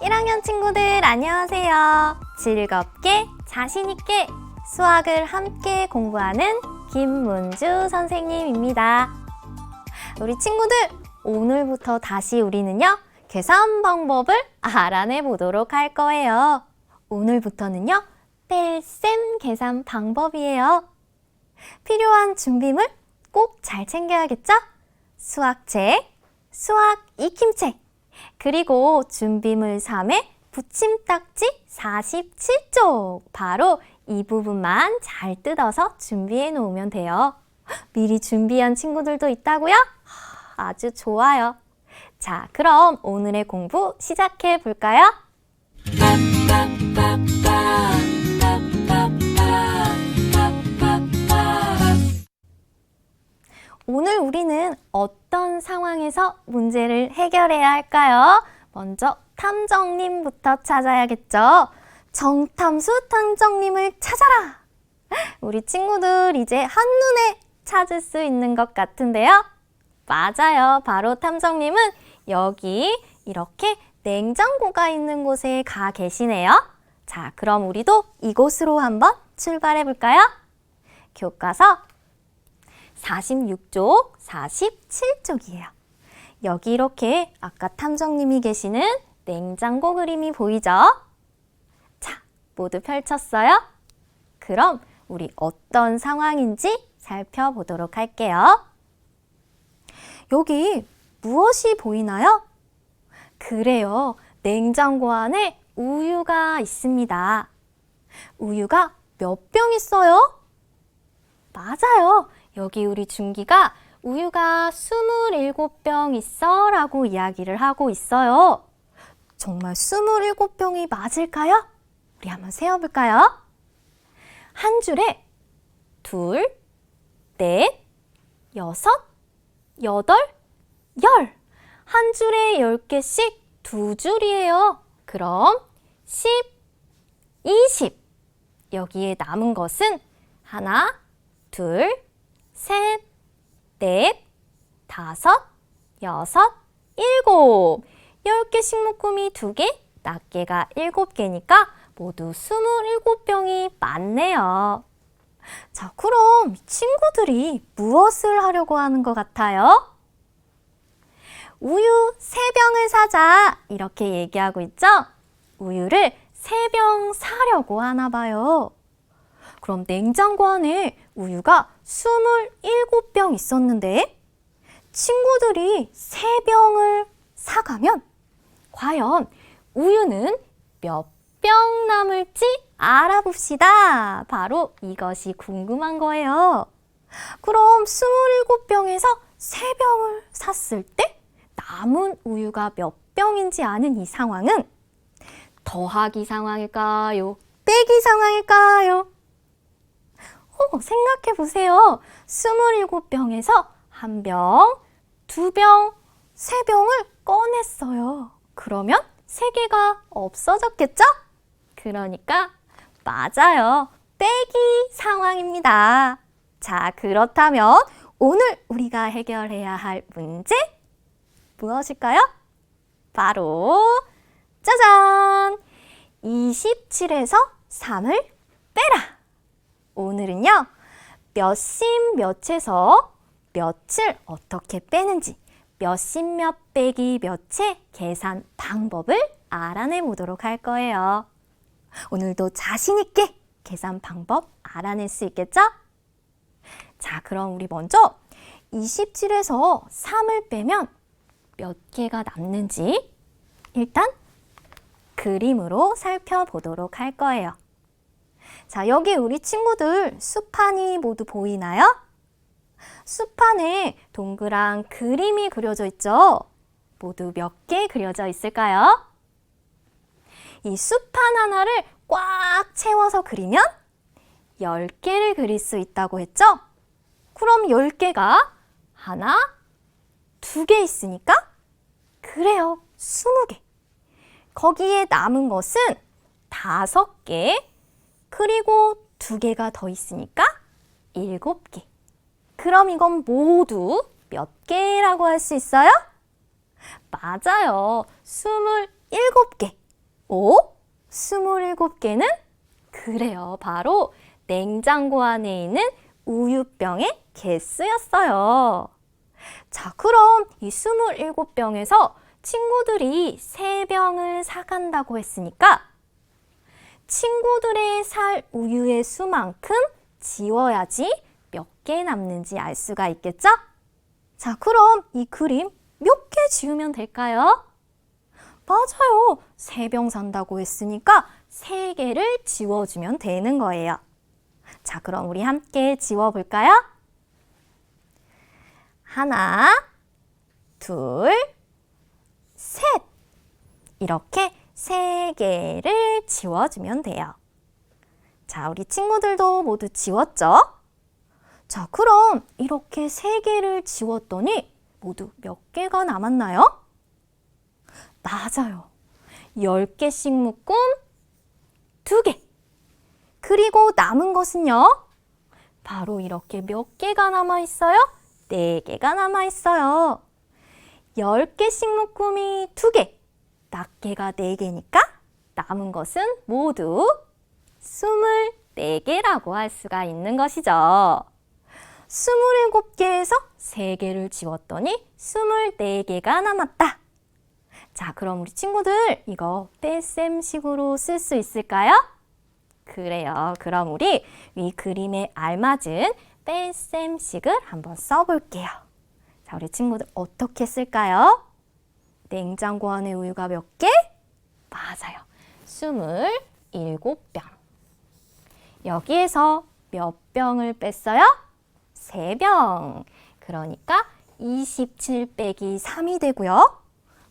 1학년 친구들 안녕하세요. 즐겁게 자신있게 수학을 함께 공부하는 김문주 선생님입니다. 우리 친구들 오늘부터 다시 우리는요 계산 방법을 알아내 보도록 할 거예요. 오늘부터는요 뺄셈 계산 방법이에요. 필요한 준비물 꼭 잘 챙겨야겠죠? 수학책, 수학 익힘책, 그리고 준비물 3의 붙임딱지 47쪽, 바로 이 부분만 잘 뜯어서 준비해 놓으면 돼요. 미리 준비한 친구들도 있다고요? 아주 좋아요. 자, 그럼 오늘의 공부 시작해 볼까요? 오늘 우리는 어떤 상황에서 문제를 해결해야 할까요? 먼저 탐정님부터 찾아야겠죠. 정탐수 탐정님을 찾아라! 우리 친구들 이제 한눈에 찾을 수 있는 것 같은데요. 맞아요. 바로 탐정님은 여기 이렇게 냉장고가 있는 곳에 가 계시네요. 자, 그럼 우리도 이곳으로 한번 출발해 볼까요? 교과서 46쪽, 47쪽이에요. 여기 이렇게 아까 탐정님이 계시는 냉장고 그림이 보이죠? 자, 모두 펼쳤어요? 그럼 우리 어떤 상황인지 살펴보도록 할게요. 여기 무엇이 보이나요? 그래요. 냉장고 안에 우유가 있습니다. 우유가 몇 병 있어요? 맞아요. 여기 우리 준기가 우유가 27병 있어 라고 이야기를 하고 있어요. 정말 27병이 맞을까요? 우리 한번 세어볼까요? 한 줄에 둘, 넷, 여섯, 여덟, 열. 한 줄에 10개씩 두 줄이에요. 그럼 10, 20. 여기에 남은 것은 하나, 둘, 셋, 넷, 다섯, 여섯, 일곱. 10개씩 묶음이 2개, 낱개가 7개니까 모두 27병이 맞네요. 자, 그럼 친구들이 무엇을 하려고 하는 것 같아요? 우유 3병을 사자, 이렇게 얘기하고 있죠? 우유를 3병 사려고 하나 봐요. 그럼 냉장고 안에 우유가 27병 있었는데 친구들이 3병을 사가면 과연 우유는 몇 병 남을지 알아봅시다. 바로 이것이 궁금한 거예요. 그럼 27병에서 3병을 샀을 때 남은 우유가 몇 병인지 아는 이 상황은 더하기 상황일까요? 빼기 상황일까요? 생각해 보세요. 27병에서 1병, 2병, 3병을 꺼냈어요. 그러면 3개가 없어졌겠죠? 그러니까 맞아요. 빼기 상황입니다. 자, 그렇다면 오늘 우리가 해결해야 할 문제 무엇일까요? 바로 짜잔! 27에서 3을 빼라! 오늘은요, 몇십 몇에서 몇을 어떻게 빼는지, 몇십 몇 빼기 몇의 계산 방법을 알아내 보도록 할 거예요. 오늘도 자신 있게 계산 방법 알아낼 수 있겠죠? 자, 그럼 우리 먼저 27에서 3을 빼면 몇 개가 남는지 일단 그림으로 살펴보도록 할 거예요. 자, 여기 우리 친구들 수판이 모두 보이나요? 수판에 동그란 그림이 그려져 있죠? 모두 몇 개 그려져 있을까요? 이 수판 하나를 꽉 채워서 그리면 10개를 그릴 수 있다고 했죠? 그럼 10개가 하나, 2개 있으니까? 그래요, 20개. 거기에 남은 것은 5개, 그리고 2개가 더 있으니까 7개. 그럼 이건 모두 몇 개라고 할 수 있어요? 맞아요. 27개. 오? 27개는? 그래요. 바로 냉장고 안에 있는 우유병의 개수였어요. 자, 그럼 이 27병에서 친구들이 3병을 사간다고 했으니까 친구들의 살 우유의 수만큼 지워야지 몇 개 남는지 알 수가 있겠죠? 자, 그럼 이 그림 몇 개 지우면 될까요? 맞아요. 3병 산다고 했으니까 3개를 지워주면 되는 거예요. 자, 그럼 우리 함께 지워볼까요? 하나, 둘, 셋. 이렇게 3개를 지워주면 돼요. 자, 우리 친구들도 모두 지웠죠? 자, 그럼 이렇게 3개를 지웠더니 모두 몇 개가 남았나요? 맞아요. 10개씩 묶음 2개. 그리고 남은 것은요? 바로 이렇게 몇 개가 남아있어요? 4개가 남아있어요. 10개씩 묶음이 2개, 낱개가 4개니까 남은 것은 모두 24개라고 할 수가 있는 것이죠. 27개에서 3개를 지웠더니 24개가 남았다. 자, 그럼 우리 친구들 이거 뺄셈식으로 쓸 수 있을까요? 그래요. 그럼 우리 이 그림에 알맞은 뺄셈식을 한번 써볼게요. 자, 우리 친구들 어떻게 쓸까요? 냉장고 안에 우유가 몇 개? 맞아요. 27병. 여기에서 몇 병을 뺐어요? 3병. 그러니까 27 빼기 3이 되고요.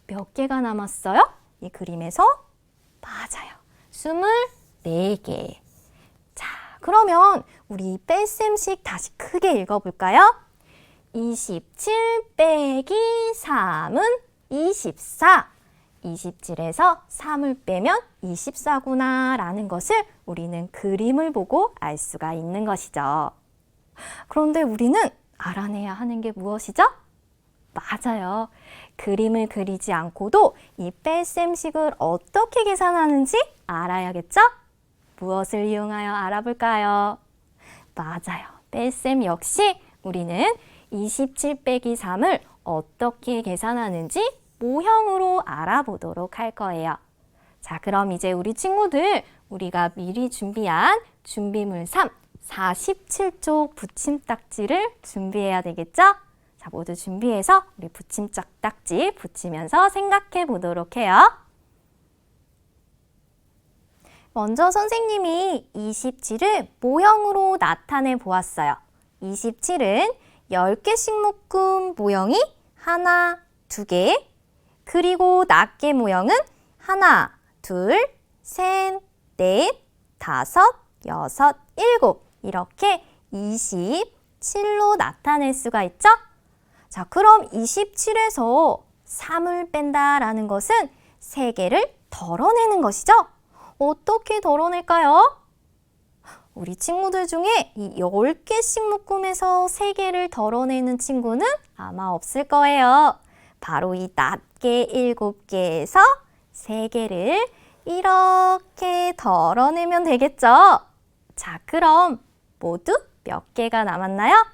몇 개가 남았어요? 이 그림에서? 맞아요. 24개. 자, 그러면 우리 뺄셈식 다시 크게 읽어볼까요? 27 빼기 3은 24. 27에서 3을 빼면 24구나 라는 것을 우리는 그림을 보고 알 수가 있는 것이죠. 그런데 우리는 알아내야 하는 게 무엇이죠? 맞아요. 그림을 그리지 않고도 이 뺄셈식을 어떻게 계산하는지 알아야겠죠? 무엇을 이용하여 알아볼까요? 맞아요. 뺄셈 역시 우리는 27 빼기 3을 어떻게 계산하는지 모형으로 알아보도록 할 거예요. 자, 그럼 이제 우리 친구들 우리가 미리 준비한 준비물 3, 47쪽 붙임딱지를 준비해야 되겠죠? 자, 모두 준비해서 우리 붙임딱지 붙이면서 생각해 보도록 해요. 먼저 선생님이 27을 모형으로 나타내 보았어요. 27은 10개씩 묶은 모형이 하나, 2개, 그리고 낱개 모형은 하나, 둘, 셋, 넷, 다섯, 여섯, 일곱 이렇게 27로 나타낼 수가 있죠? 자, 그럼 27에서 3을 뺀다라는 것은 3개를 덜어내는 것이죠? 어떻게 덜어낼까요? 우리 친구들 중에 이 10개씩 묶음에서 3개를 덜어내는 친구는 아마 없을 거예요. 바로 이 낱개 7개에서 3개를 이렇게 덜어내면 되겠죠? 자, 그럼 모두 몇 개가 남았나요?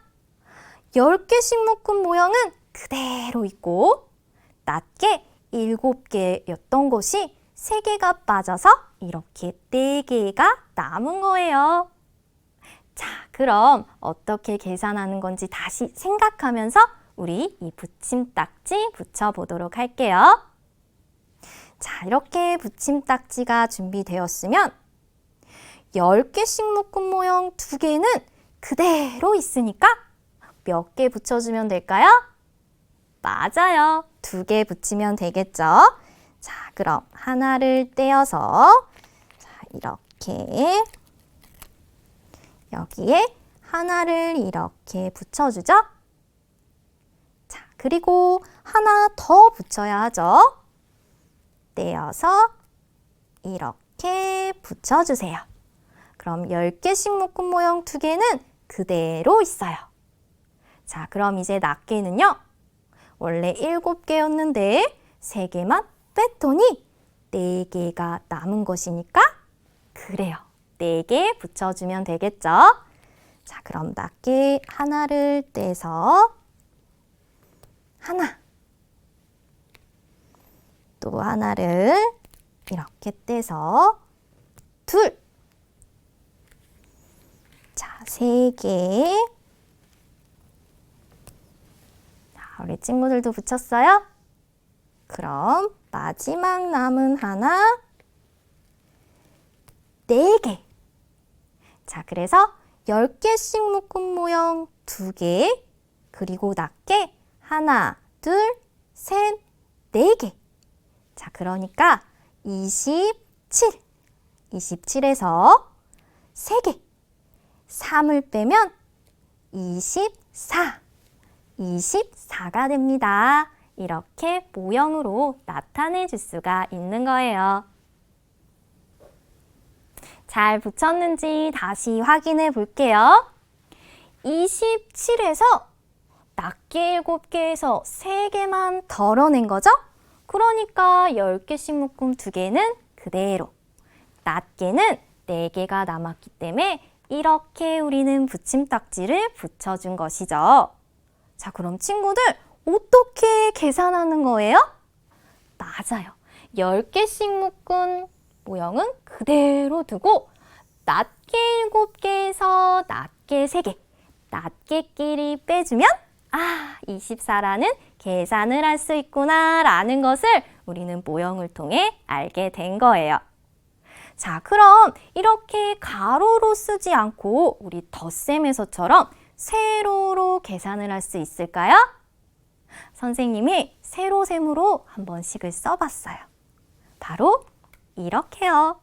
10개씩 묶은 모형은 그대로 있고 낱개 7개였던 것이 3개가 빠져서 이렇게 4개가 남은 거예요. 자, 그럼 어떻게 계산하는 건지 다시 생각하면서 우리 이 붙임딱지 붙여보도록 할게요. 자, 이렇게 붙임딱지가 준비되었으면 10개씩 묶은 모형 2개는 그대로 있으니까 몇 개 붙여주면 될까요? 맞아요. 2개 붙이면 되겠죠? 자, 그럼 하나를 떼어서 자, 이렇게 여기에 하나를 이렇게 붙여주죠? 자, 그리고 하나 더 붙여야 하죠? 떼어서 이렇게 붙여주세요. 그럼 10개씩 묶은 모형 2개는 그대로 있어요. 자, 그럼 이제 낱개는요. 원래 7개였는데 3개만 뺐더니 4개가 남은 것이니까 그래요. 4개 붙여주면 되겠죠? 자, 그럼 낱개 하나를 떼서 하나, 또 하나를 이렇게 떼서 둘, 자, 3개. 자, 우리 친구들도 붙였어요? 그럼 마지막 남은 하나, 4개. 자, 그래서 10개씩 묶은 모형 2개, 그리고 낱개 하나, 둘, 셋, 4개. 자, 그러니까 27. 27에서 3개. 3을 빼면 24. 24가 됩니다. 이렇게 모형으로 나타내 줄 수가 있는 거예요. 잘 붙였는지 다시 확인해 볼게요. 27에서 낱개 7개에서 3개만 덜어낸 거죠? 그러니까 10개씩 묶음 2개는 그대로. 낱개는 4개가 남았기 때문에 이렇게 우리는 붙임딱지를 붙여준 것이죠. 자, 그럼 친구들 어떻게 계산하는 거예요? 맞아요. 10개씩 묶은 모형은 그대로 두고 낱개 7개에서 낱개 3개, 낱개끼리 빼주면 24라는 계산을 할 수 있구나 라는 것을 우리는 모형을 통해 알게 된 거예요. 자, 그럼 이렇게 가로로 쓰지 않고 우리 덧셈에서처럼 세로로 계산을 할 수 있을까요? 선생님이 세로셈으로 한 번씩을 써봤어요. 바로 이렇게요.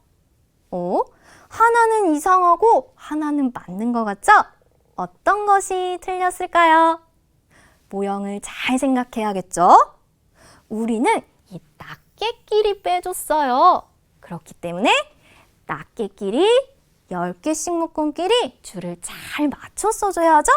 하나는 이상하고 하나는 맞는 것 같죠? 어떤 것이 틀렸을까요? 모형을 잘 생각해야겠죠? 우리는 이 낱개끼리 빼줬어요. 그렇기 때문에 낱개끼리 10개씩 묶음끼리 줄을 잘 맞춰 써줘야죠?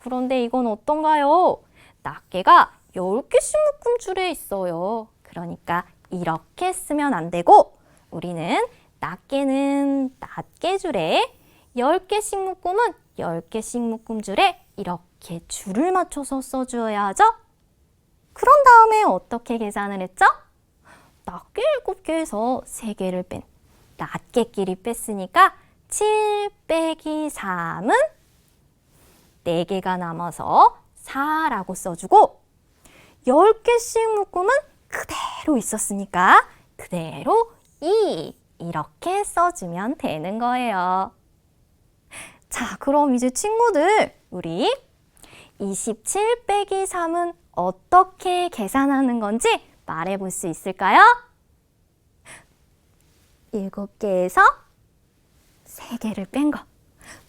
그런데 이건 어떤가요? 낱개가 10개씩 묶음 줄에 있어요. 그러니까 이렇게 쓰면 안 되고 우리는 낱개는 낱개 줄에 10개씩 묶음은 10개씩 묶음 줄에 이렇게 줄을 맞춰서 써주어야 하죠? 그런 다음에 어떻게 계산을 했죠? 낱개 7개에서 3개를 뺀 낱개끼리 뺐으니까 7 빼기 3은 4개가 남아서 4라고 써주고 10개씩 묶음은 그대로 있었으니까 그대로 2 이렇게 써주면 되는 거예요. 자, 그럼 이제 친구들 우리 27 빼기 3은 어떻게 계산하는 건지 말해볼 수 있을까요? 7개에서 3개를 뺀 거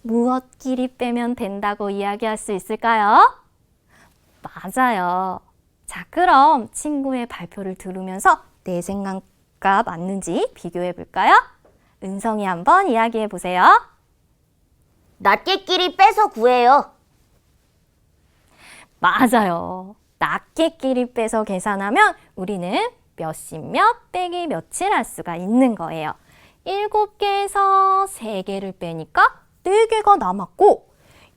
무엇끼리 빼면 된다고 이야기할 수 있을까요? 맞아요. 자, 그럼 친구의 발표를 들으면서 내 생각과 맞는지 비교해 볼까요? 은성이 한번 이야기해 보세요. 낱개끼리 빼서 구해요. 맞아요. 낱개끼리 빼서 계산하면 우리는 몇십 몇 빼기 몇을 할 수가 있는 거예요. 7개에서 3개를 빼니까 4개가 남았고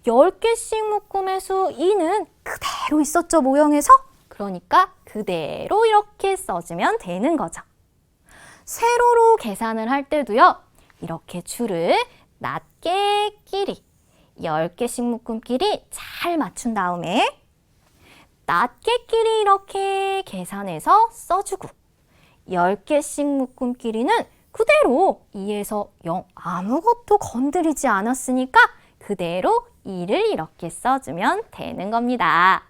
10개씩 묶음의 수 2는 그대로 있었죠, 모형에서? 그러니까 그대로 이렇게 써주면 되는 거죠. 세로로 계산을 할 때도요. 이렇게 줄을 낱개끼리 10개씩 묶음끼리 잘 맞춘 다음에 낱개끼리 이렇게 계산해서 써주고 10개씩 묶음끼리는 그대로 2에서 0 아무것도 건드리지 않았으니까 그대로 2를 이렇게 써주면 되는 겁니다.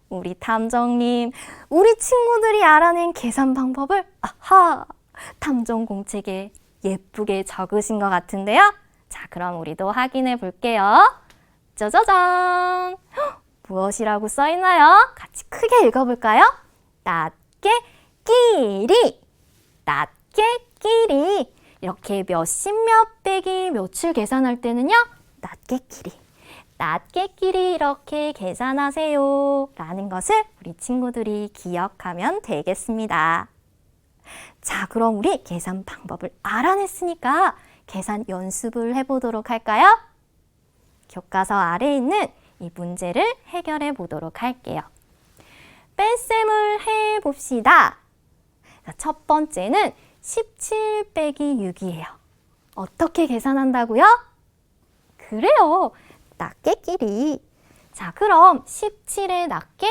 우리 탐정님, 우리 친구들이 알아낸 계산 방법을 탐정 공책에 예쁘게 적으신 것 같은데요. 자, 그럼 우리도 확인해 볼게요. 짜자잔! 무엇이라고 써 있나요? 같이 크게 읽어볼까요? 낱개끼리, 낱개끼리. 이렇게 몇십 몇 빼기 몇을 계산할 때는요. 낱개끼리 이렇게 계산하세요 라는 것을 우리 친구들이 기억하면 되겠습니다. 자, 그럼 우리 계산 방법을 알아냈으니까 계산 연습을 해보도록 할까요? 교과서 아래에 있는 이 문제를 해결해 보도록 할게요. 뺄셈을 해봅시다. 첫 번째는 17 빼기 6이에요. 어떻게 계산한다고요? 그래요. 낱개끼리. 자, 그럼 17의 낱개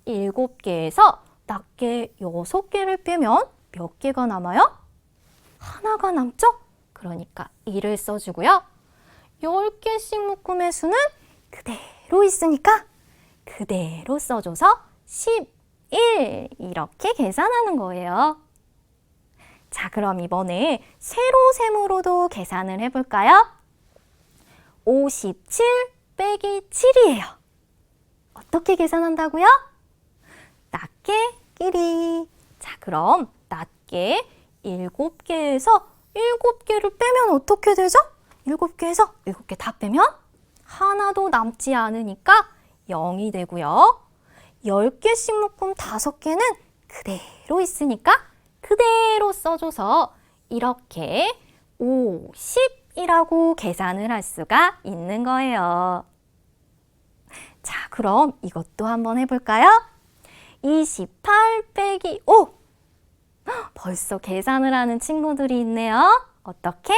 7개에서 낱개 6개를 빼면 몇 개가 남아요? 하나가 남죠? 그러니까 1을 써주고요. 10개씩 묶음의 수는 그대로 있으니까 그대로 써줘서 11 이렇게 계산하는 거예요. 자, 그럼 이번에 세로셈으로도 계산을 해볼까요? 57 빼기 7이에요. 어떻게 계산한다고요? 낱개끼리. 자, 그럼 낱개 7개에서 7개를 빼면 어떻게 되죠? 7개에서 7개 다 빼면 하나도 남지 않으니까 0이 되고요. 10개씩 묶음 5개는 그대로 있으니까 그대로 써줘서 이렇게 50이라고 계산을 할 수가 있는 거예요. 자, 그럼 이것도 한번 해볼까요? 28 빼기 5. 벌써 계산을 하는 친구들이 있네요. 어떻게?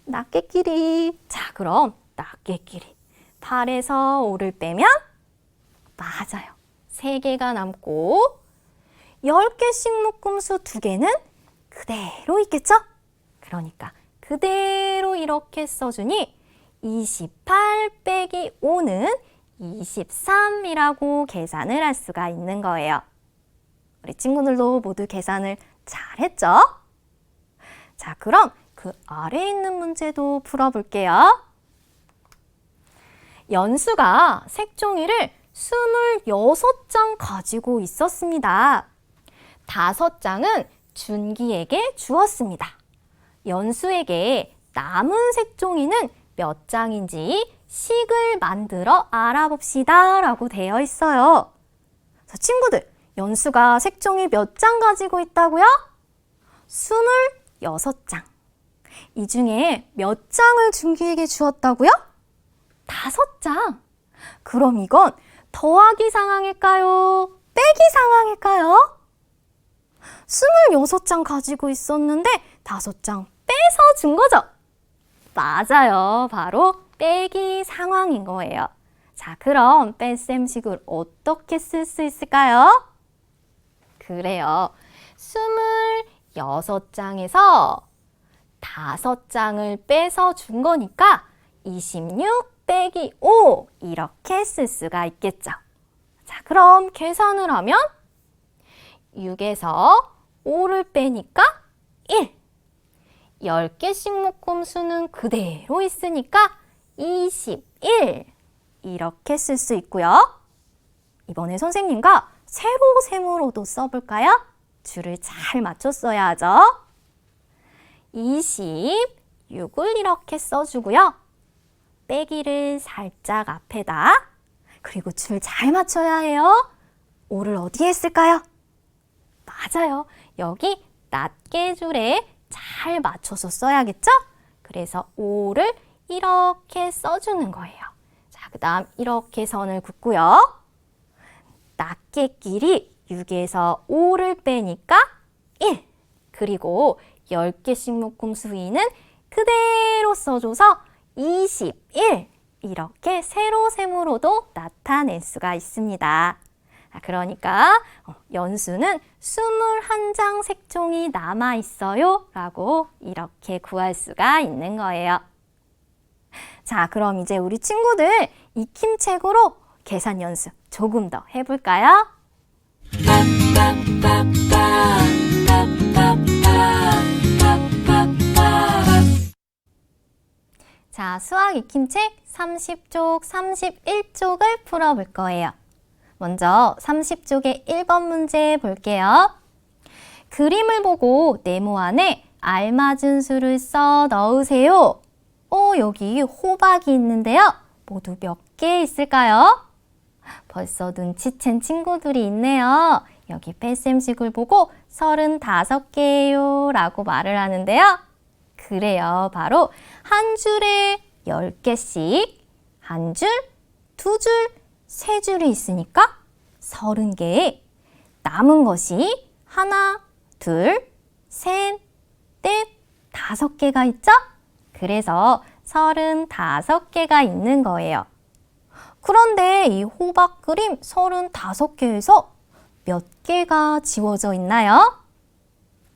낱개끼리. 자, 그럼 낱개끼리. 8에서 5를 빼면 맞아요. 3개가 남고 10개씩 묶음수 2개는 그대로 있겠죠? 그러니까 그대로 이렇게 써주니 28 빼기 5는 23이라고 계산을 할 수가 있는 거예요. 우리 친구들도 모두 계산을 잘했죠? 자, 그럼 그 아래에 있는 문제도 풀어볼게요. 연수가 색종이를 26장 가지고 있었습니다. 5장은 준기에게 주었습니다. 연수에게 남은 색종이는 몇 장인지 식을 만들어 알아봅시다 라고 되어 있어요. 자, 친구들, 연수가 색종이 몇 장 가지고 있다고요? 26장. 이 중에 몇 장을 준기에게 주었다고요? 5장. 그럼 이건 더하기 상황일까요? 빼기 상황일까요? 26장 가지고 있었는데 5장 빼서 준 거죠? 맞아요. 바로 빼기 상황인 거예요. 자, 그럼 뺄셈식을 어떻게 쓸 수 있을까요? 그래요. 26장에서 5장을 빼서 준 거니까 26 빼기 5 이렇게 쓸 수가 있겠죠. 자, 그럼 계산을 하면 6에서 5를 빼니까 1. 10개씩 묶음 수는 그대로 있으니까 21 이렇게 쓸 수 있고요. 이번에 선생님과 세로셈으로도 써볼까요? 줄을 잘 맞춰 써야 하죠. 26을 이렇게 써주고요. 빼기를 살짝 앞에다. 그리고 줄 잘 맞춰야 해요. 5를 어디에 쓸까요? 맞아요. 여기 낱개 줄에 잘 맞춰서 써야겠죠? 그래서 5를 이렇게 써주는 거예요. 자, 그 다음 이렇게 선을 긋고요. 낱개끼리 6에서 5를 빼니까 1. 그리고 10개씩 묶음 수위는 그대로 써줘서 21. 이렇게 세로셈으로도 나타낼 수가 있습니다. 그러니까 연수는 21장 색종이 남아있어요 라고 이렇게 구할 수가 있는 거예요. 자, 그럼 이제 우리 친구들 익힘책으로 계산 연습 조금 더 해볼까요? 자, 수학 익힘책 30쪽, 31쪽을 풀어볼 거예요. 먼저 30쪽의 1번 문제 볼게요. 그림을 보고 네모 안에 알맞은 수를 써 넣으세요. 여기 호박이 있는데요. 모두 몇 개 있을까요? 벌써 눈치챈 친구들이 있네요. 여기 뺄셈식을 보고 35개예요 라고 말을 하는데요. 그래요. 바로 한 줄에 10개씩 한 줄, 두 줄, 세 줄이 있으니까 30개에 남은 것이 하나, 둘, 셋, 넷, 5개가 있죠? 그래서 35개가 있는 거예요. 그런데 이 호박 그림 35개에서 몇 개가 지워져 있나요?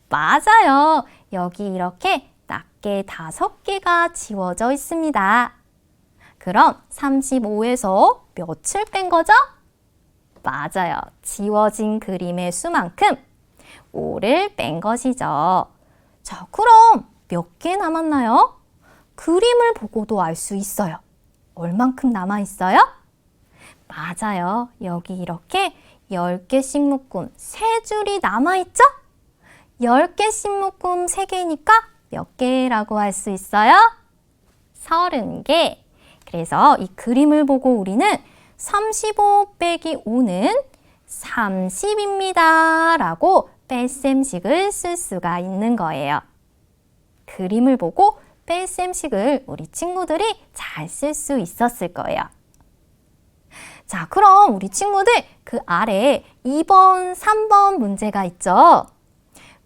맞아요. 여기 이렇게 낮게 5개가 지워져 있습니다. 그럼 35에서 몇을 뺀 거죠? 맞아요. 지워진 그림의 수만큼 5를 뺀 것이죠. 자, 그럼 몇 개 남았나요? 그림을 보고도 알 수 있어요. 얼만큼 남아 있어요? 맞아요. 여기 이렇게 10개씩 묶음 3줄이 남아있죠? 10개씩 묶음 3개니까 몇 개라고 할 수 있어요? 30개. 그래서 이 그림을 보고 우리는 35 빼기 5는 30입니다 라고 뺄셈식을 쓸 수가 있는 거예요. 그림을 보고 뺄셈식을 우리 친구들이 잘 쓸 수 있었을 거예요. 자, 그럼 우리 친구들 그 아래 2번, 3번 문제가 있죠.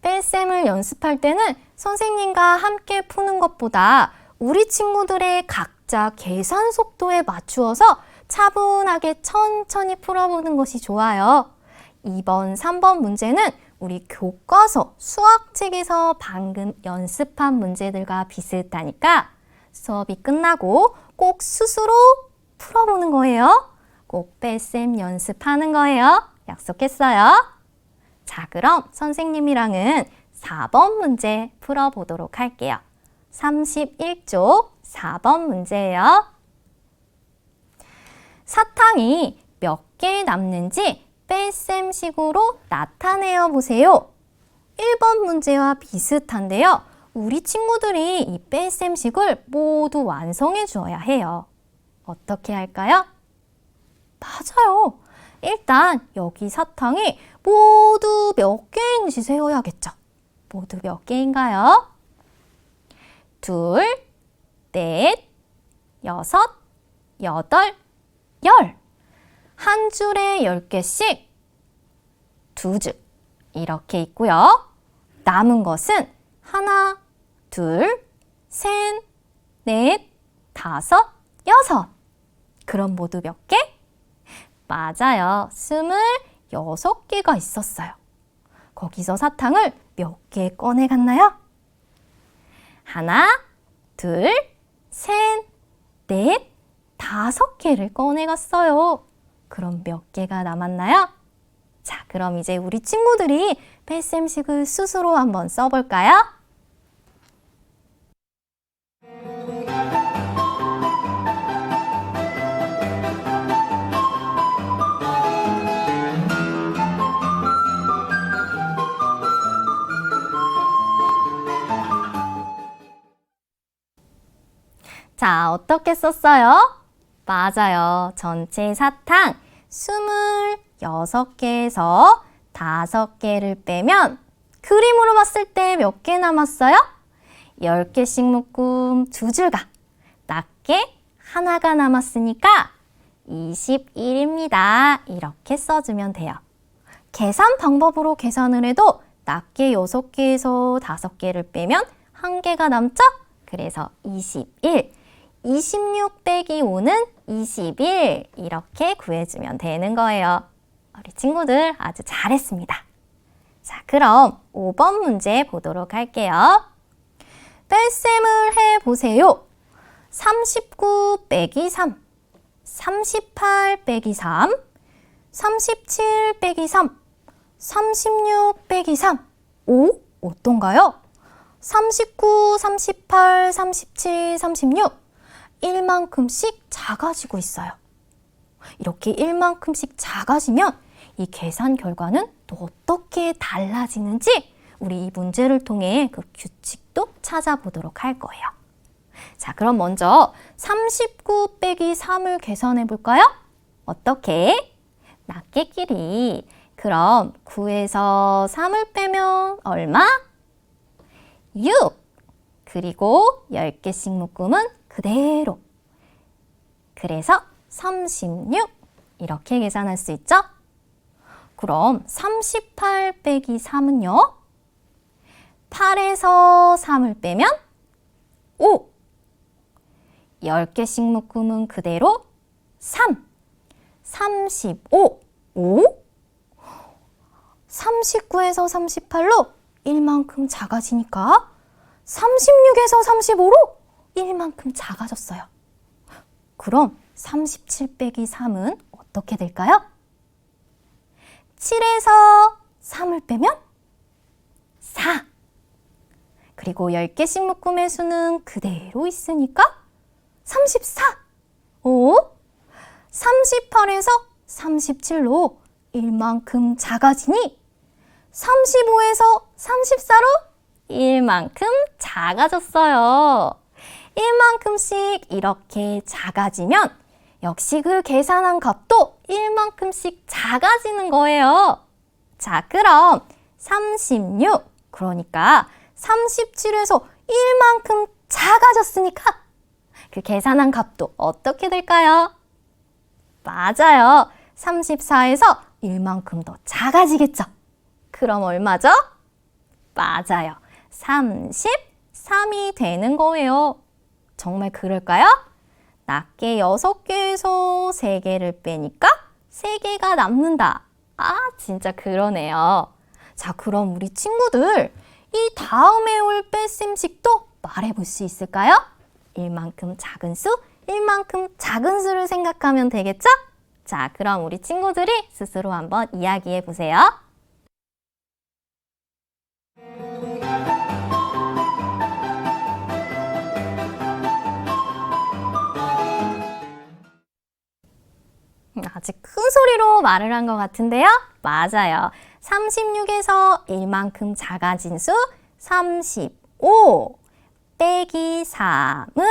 뺄셈을 연습할 때는 선생님과 함께 푸는 것보다 우리 친구들의 각자 계산 속도에 맞추어서 차분하게 천천히 풀어보는 것이 좋아요. 2번, 3번 문제는 우리 교과서 수학책에서 방금 연습한 문제들과 비슷하니까 수업이 끝나고 꼭 스스로 풀어보는 거예요. 꼭 뺄셈 연습하는 거예요. 약속했어요? 자, 그럼 선생님이랑은 4번 문제 풀어보도록 할게요. 31쪽 4번 문제예요. 사탕이 몇 개 남는지 뺄셈식으로 나타내어 보세요. 1번 문제와 비슷한데요. 우리 친구들이 이 뺄셈식을 모두 완성해 주어야 해요. 어떻게 할까요? 맞아요. 일단 여기 사탕이 모두 몇 개인지 세어야겠죠. 모두 몇 개인가요? 둘, 넷, 여섯, 여덟, 열. 한 줄에 10개씩 두 줄 이렇게 있고요. 남은 것은 하나, 둘, 셋, 넷, 다섯, 여섯. 그럼 모두 몇 개? 맞아요. 26개가 있었어요. 거기서 사탕을 몇 개 꺼내 갔나요? 하나, 둘, 셋, 넷, 5개를 꺼내 갔어요. 그럼 몇 개가 남았나요? 자, 그럼 이제 우리 친구들이 뺄셈식을 스스로 한번 써볼까요? 자, 어떻게 썼어요? 맞아요. 전체 사탕 26개에서 5개를 빼면 그림으로 봤을 때 몇 개 남았어요? 10개씩 묶음 2줄과 낮게 하나가 남았으니까 21입니다. 이렇게 써주면 돼요. 계산 방법으로 계산을 해도 낮게 6개에서 5개를 빼면 1개가 남죠? 그래서 21. 26 빼기 5는 21 이렇게 구해주면 되는 거예요. 우리 친구들 아주 잘했습니다. 자, 그럼 5번 문제 보도록 할게요. 뺄셈을 해보세요. 39 빼기 3, 38 빼기 3, 37 빼기 3, 36 빼기 3. 오? 어떤가요? 39, 38, 37, 36 1만큼씩 작아지고 있어요. 이렇게 1만큼씩 작아지면 이 계산 결과는 또 어떻게 달라지는지 우리 이 문제를 통해 그 규칙도 찾아보도록 할 거예요. 자, 그럼 먼저 39 빼기 3을 계산해 볼까요? 어떻게? 낱개끼리 그럼 9에서 3을 빼면 얼마? 6. 그리고 10개씩 묶으면 그대로. 그래서 36. 이렇게 계산할 수 있죠? 그럼 38 빼기 3은요? 8에서 3을 빼면 5. 10개씩 묶으면 그대로 3. 35. 5. 39에서 38로 1만큼 작아지니까 36에서 35로 1만큼 작아졌어요. 그럼 37 빼기 3은 어떻게 될까요? 7에서 3을 빼면 4. 그리고 10개씩 묶음의 수는 그대로 있으니까 34. 오? 38에서 37로 1만큼 작아지니 35에서 34로 1만큼 작아졌어요. 1만큼씩 이렇게 작아지면 역시 그 계산한 값도 1만큼씩 작아지는 거예요. 자, 그럼 36, 그러니까 37에서 1만큼 작아졌으니까 그 계산한 값도 어떻게 될까요? 맞아요. 34에서 1만큼 더 작아지겠죠? 그럼 얼마죠? 맞아요. 33이 되는 거예요. 정말 그럴까요? 낮게 6개에서 3개를 빼니까 3개가 남는다. 아, 진짜 그러네요. 자, 그럼 우리 친구들 이 다음에 올 뺄셈식도 말해볼 수 있을까요? 1만큼 작은 수, 1만큼 작은 수를 생각하면 되겠죠? 자, 그럼 우리 친구들이 스스로 한번 이야기해 보세요. 아직 큰 소리로 말을 한 것 같은데요? 맞아요. 36에서 1만큼 작아진 수 35 빼기 3은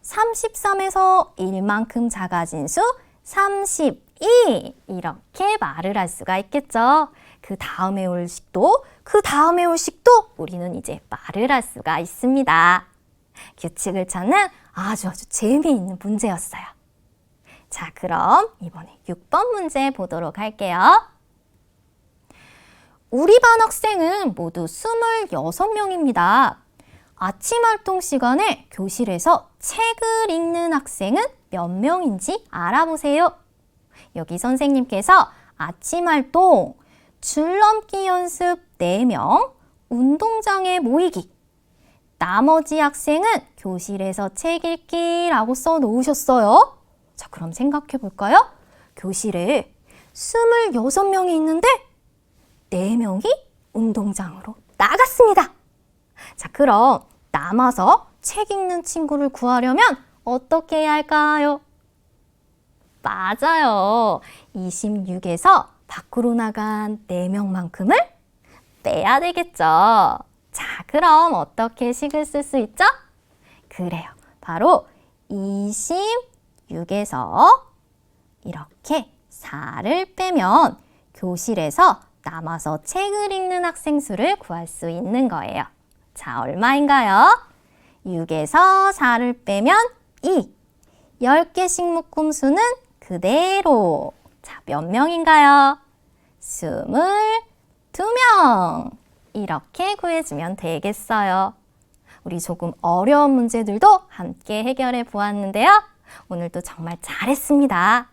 33에서 1만큼 작아진 수 32 이렇게 말을 할 수가 있겠죠. 그 다음에 올 식도, 그 다음에 올 식도 우리는 이제 말을 할 수가 있습니다. 규칙을 찾는 아주 재미있는 문제였어요. 자, 그럼 이번에 6번 문제 보도록 할게요. 우리 반 학생은 모두 26명입니다. 아침 활동 시간에 교실에서 책을 읽는 학생은 몇 명인지 알아보세요. 여기 선생님께서 아침 활동, 줄넘기 연습 4명, 운동장에 모이기. 나머지 학생은 교실에서 책 읽기라고 써 놓으셨어요. 자, 그럼 생각해 볼까요? 교실에 26명이 있는데 4명이 운동장으로 나갔습니다. 자, 그럼 남아서 책 읽는 친구를 구하려면 어떻게 해야 할까요? 맞아요. 26에서 밖으로 나간 4명만큼을 빼야 되겠죠. 자, 그럼 어떻게 식을 쓸 수 있죠? 그래요. 바로 26에서 이렇게 4를 빼면 교실에서 남아서 책을 읽는 학생 수를 구할 수 있는 거예요. 자, 얼마인가요? 6에서 4를 빼면 2. 10개씩 묶음 수는 그대로. 자, 몇 명인가요? 22명. 이렇게 구해주면 되겠어요. 우리 조금 어려운 문제들도 함께 해결해 보았는데요. 오늘도 정말 잘했습니다.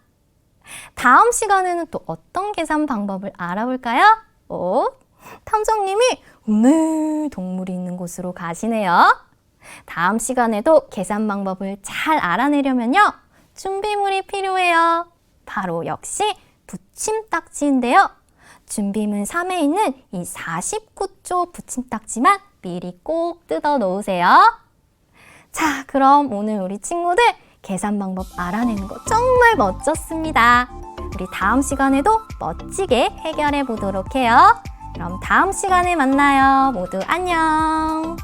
다음 시간에는 또 어떤 계산 방법을 알아볼까요? 탐정님이 네, 동물이 있는 곳으로 가시네요. 다음 시간에도 계산 방법을 잘 알아내려면요. 준비물이 필요해요. 바로 역시 붙임딱지인데요. 준비물 3에 있는 이 49조 붙임딱지만 미리 꼭 뜯어 놓으세요. 자, 그럼 오늘 우리 친구들 계산 방법 알아내는 거 정말 멋졌습니다. 우리 다음 시간에도 멋지게 해결해 보도록 해요. 그럼 다음 시간에 만나요. 모두 안녕.